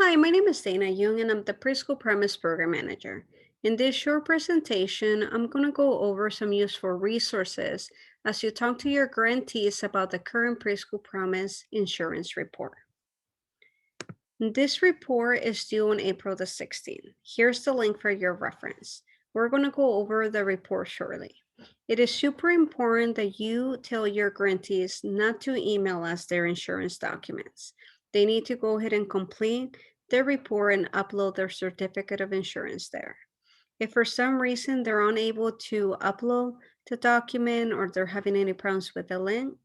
Hi, my name is Dana Young and I'm the Preschool Promise Program Manager. In this short presentation, I'm going to go over some useful resources as you talk to your grantees about the current Preschool Promise Insurance Report. This report is due on April the 16th. Here's the link for your reference. We're going to go over the report shortly. It is super important that you tell your grantees not to email us their insurance documents. They need to go ahead and complete their report and upload their certificate of insurance there. If for some reason they're unable to upload the document or they're having any problems with the link,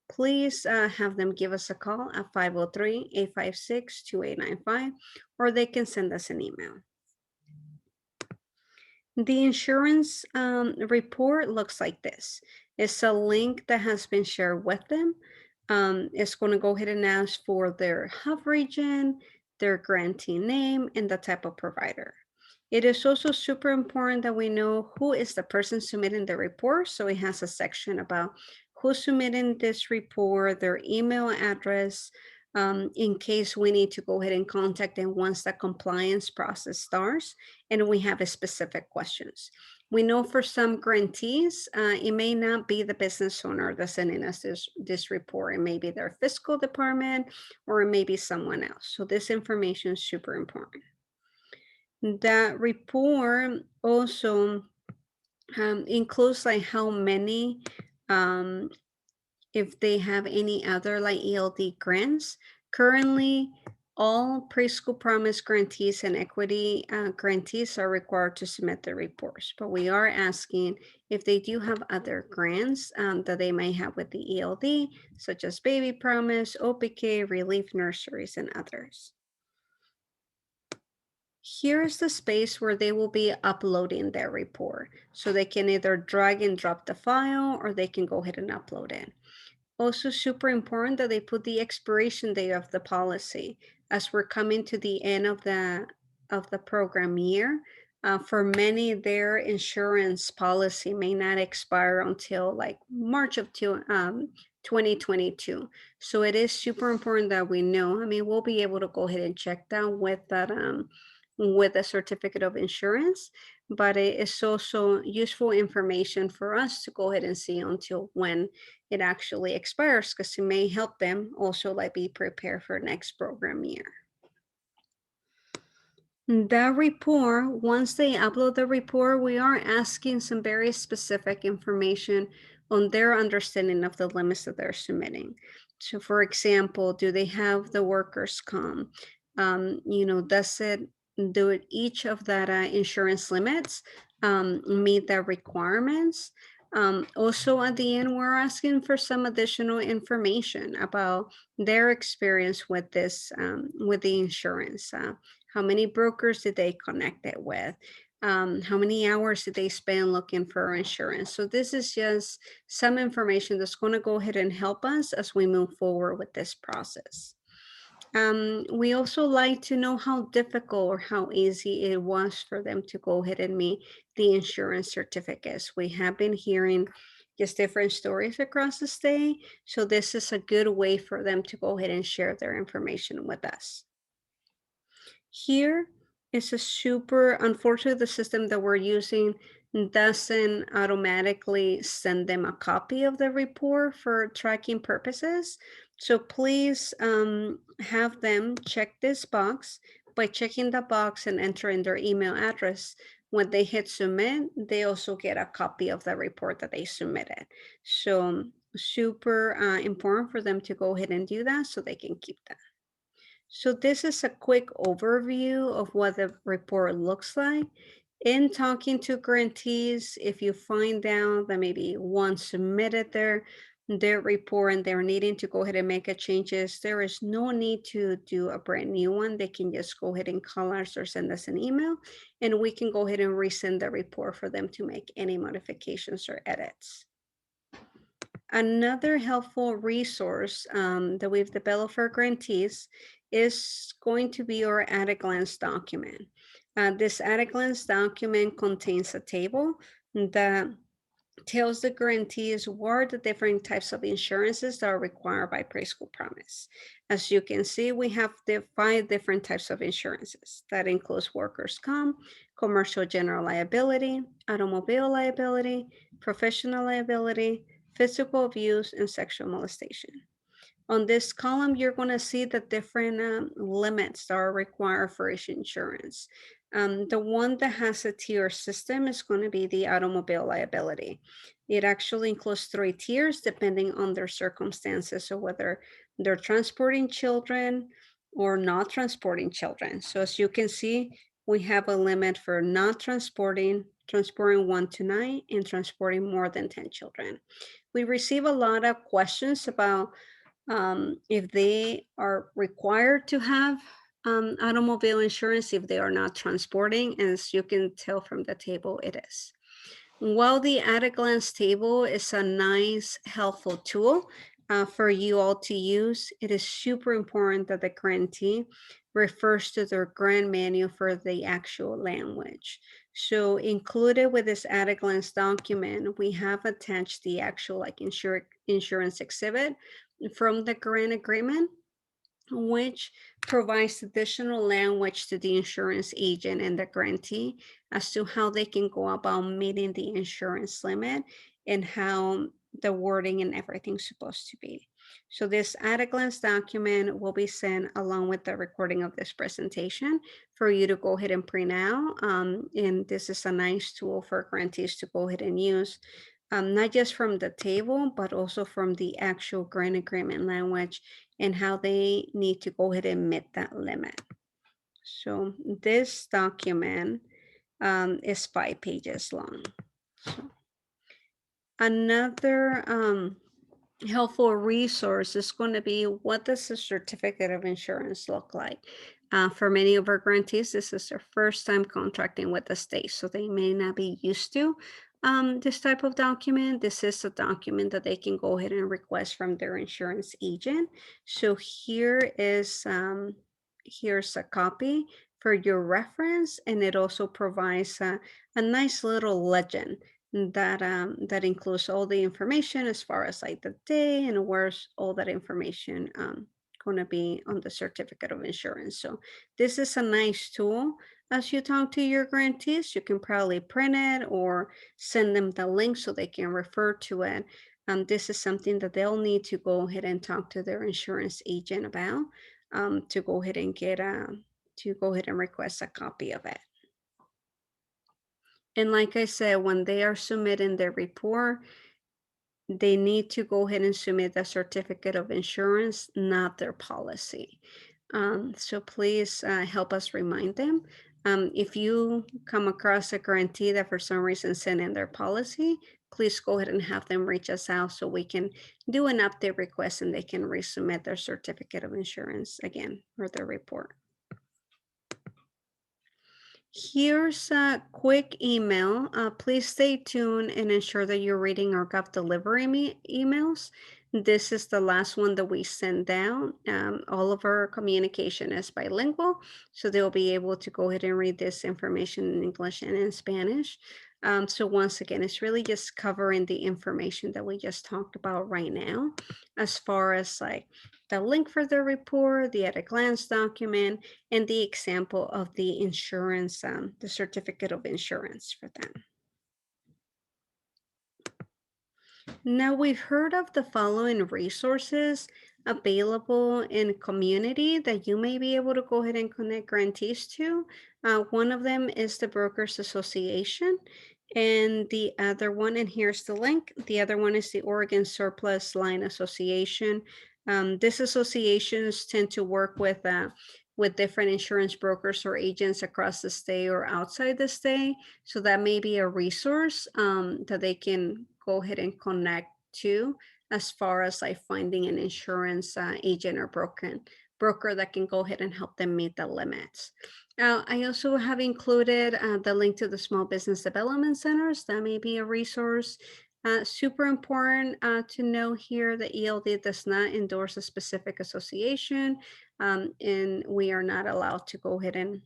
please have them give us a call at 503-856-2895, or they can send us an email. The insurance report looks like this. It's a link that has been shared with them. It's going to go ahead and ask for their hub region, their grantee name, and the type of provider. It is also super important that we know who is the person submitting the report. So it has a section about who's submitting this report, their email address, in case we need to go ahead and contact them once the compliance process starts and we have a specific questions. We know for some grantees, it may not be the business owner that's sending us this report. It may be their fiscal department or it may be someone else. So this information is super important. That report also includes like how many, if they have any other like ELD grants. Currently, all preschool promise grantees and equity grantees are required to submit the reports, but we are asking if they do have other grants that they might have with the ELD, such as Baby Promise, OPK, Relief Nurseries, and others. Here's the space where they will be uploading their report. So they can either drag and drop the file or they can go ahead and upload it. Also super important that they put the expiration date of the policy as we're coming to the end of the program year. For many, their insurance policy may not expire until like March of 2022. So it is super important that we know. I mean, we'll be able to go ahead and check that with a certificate of insurance, but it is also useful information for us to go ahead and see until when it actually expires, because it may help them also like be prepared for next program year. That report, once they upload the report, we are asking some very specific information on their understanding of the limits that they're submitting. So for example, do they have the workers' comp? Does it do each of that insurance limits meet the requirements? Also at the end, we're asking for some additional information about their experience with this, with the insurance. How many brokers did they connect it with? How many hours did they spend looking for insurance? So this is just some information that's going to go ahead and help us as we move forward with this process. We also like to know how difficult or how easy it was for them to go ahead and meet the insurance certificates. We have been hearing just different stories across the state. So this is a good way for them to go ahead and share their information with us. Here is a super, unfortunately, the system that we're using doesn't automatically send them a copy of the report for tracking purposes. So please have them check this box. By checking the box and entering their email address, when they hit submit, they also get a copy of the report that they submitted. So super important for them to go ahead and do that so they can keep that. So this is a quick overview of what the report looks like. In talking to grantees, if you find out that maybe one submitted their report and they're needing to go ahead and make a changes, there is no need to do a brand new one. They can just go ahead and call us or send us an email, and we can go ahead and resend the report for them to make any modifications or edits. Another helpful resource that we've developed for grantees is going to be our at-a-glance document. This at-a-glance document contains a table that tells the grantees what are the different types of insurances that are required by Preschool Promise. As you can see, we have the 5 different types of insurances. That includes workers' comp, commercial general liability, automobile liability, professional liability, physical abuse, and sexual molestation. On this column, you're going to see the different limits that are required for each insurance. The one that has a tier system is going to be the automobile liability. It actually includes 3 tiers depending on their circumstances, so whether they're transporting children or not transporting children. So as you can see, we have a limit for not transporting, transporting 1 to 9, and transporting more than 10 children. We receive a lot of questions about if they are required to have automobile insurance if they are not transporting. As you can tell from the table, it is. While the at a glance table is a nice, helpful tool for you all to use, it is super important that the grantee refers to their grant manual for the actual language. So included with this at a glance document, we have attached the actual like insurance exhibit from the grant agreement, which provides additional language to the insurance agent and the grantee as to how they can go about meeting the insurance limit and how the wording and everything's supposed to be. So this at a glance document will be sent along with the recording of this presentation for you to go ahead and print out. And this is a nice tool for grantees to go ahead and use, not just from the table, but also from the actual grant agreement language and how they need to go ahead and meet that limit. So this document is 5 pages long. So another helpful resource is going to be, what does a certificate of insurance look like? For many of our grantees, this is their first time contracting with the state, so they may not be used to this type of document. This is a document that they can go ahead and request from their insurance agent. So here's a copy for your reference, and it also provides a nice little legend that includes all the information as far as like the day and where's all that information going to be on the certificate of insurance. So this is a nice tool as you talk to your grantees. You can probably print it or send them the link so they can refer to it. This is something that they'll need to go ahead and talk to their insurance agent about, to go ahead and request a copy of it. And like I said, when they are submitting their report, they need to go ahead and submit the certificate of insurance, not their policy. So please help us remind them. If you come across a grantee that for some reason sent in their policy, please go ahead and have them reach us out so we can do an update request and they can resubmit their certificate of insurance again or their report. Here's a quick email. Please stay tuned and ensure that you're reading our GOV delivery emails. This is the last one that we send out. All of our communication is bilingual, so they'll be able to go ahead and read this information in English and in Spanish. So once again, it's really just covering the information that we just talked about right now, as far as like the link for the report, the at a glance document, and the example of the insurance, the certificate of insurance for them. Now, we've heard of the following resources available in community that you may be able to go ahead and connect grantees to. One of them is the Brokers Association, and the other one, and here's the link, the other one is the Oregon Surplus Line Association. These associations tend to work with different insurance brokers or agents across the state or outside the state. So that may be a resource that they can go ahead and connect to, as far as like finding an insurance agent or broker that can go ahead and help them meet the limits. I also have included the link to the Small Business Development Centers. That may be a resource. Super important to know here that ELD does not endorse a specific association, and we are not allowed to go ahead and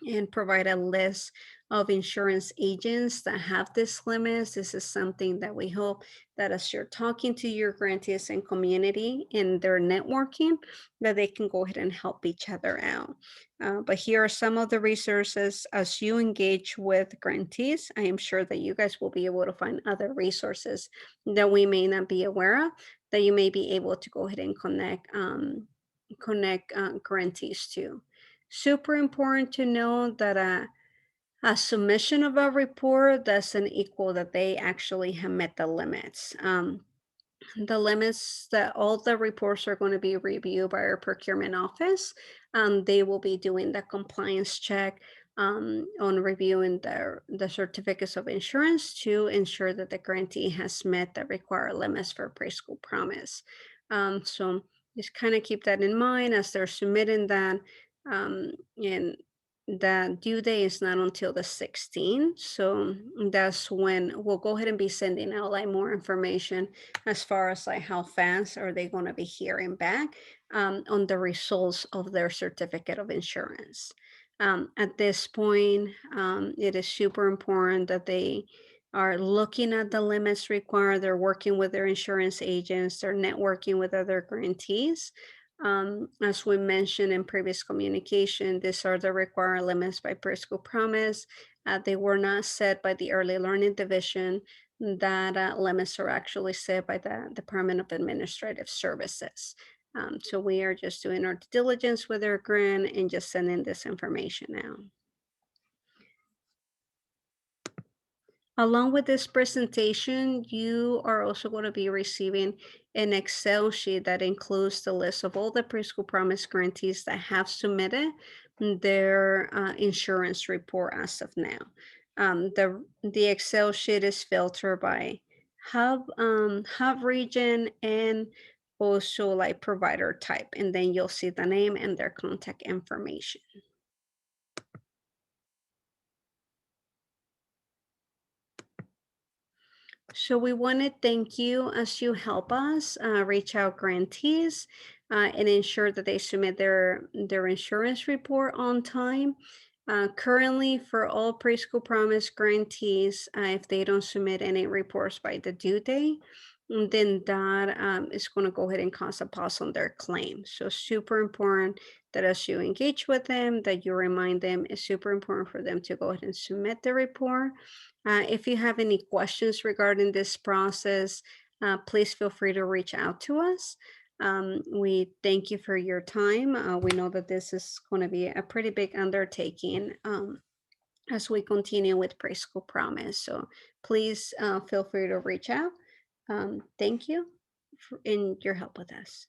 and provide a list of insurance agents that have these limits. This is something that we hope that as you're talking to your grantees and community and their networking, that they can go ahead and help each other out. But here are some of the resources as you engage with grantees. I am sure that you guys will be able to find other resources that we may not be aware of, that you may be able to go ahead and connect grantees to. Super important to know that a submission of a report doesn't equal that they actually have met the limits. The limits that all the reports are going to be reviewed by our procurement office. They will be doing the compliance check on reviewing the certificates of insurance to ensure that the grantee has met the required limits for preschool promise. So just kind of keep that in mind as they're submitting that. And the due date is not until the 16th. So that's when we'll go ahead and be sending out like more information as far as like how fast are they going to be hearing back on the results of their certificate of insurance. At this point, it is super important that they are looking at the limits required. They're working with their insurance agents. They're networking with other grantees. As we mentioned in previous communication, these are the required limits by Preschool Promise. They were not set by the Early Learning Division. That limits are actually set by the Department of Administrative Services. So we are just doing our due diligence with our grant and just sending this information out. Along with this presentation, you are also going to be receiving an Excel sheet that includes the list of all the preschool promise grantees that have submitted their insurance report as of now. The Excel sheet is filtered by hub region and also like provider type, and then you'll see the name and their contact information. So we want to thank you as you help us reach out grantees and ensure that they submit their insurance report on time. Currently, for all preschool promise grantees, if they don't submit any reports by the due date, then that is going to go ahead and cause a pause on their claim. So super important that as you engage with them, that you remind them. It's super important for them to go ahead and submit the report. If you have any questions regarding this process, please feel free to reach out to us. We thank you for your time. We know that this is going to be a pretty big undertaking as we continue with Preschool Promise. So please feel free to reach out. Thank you for in your help with us.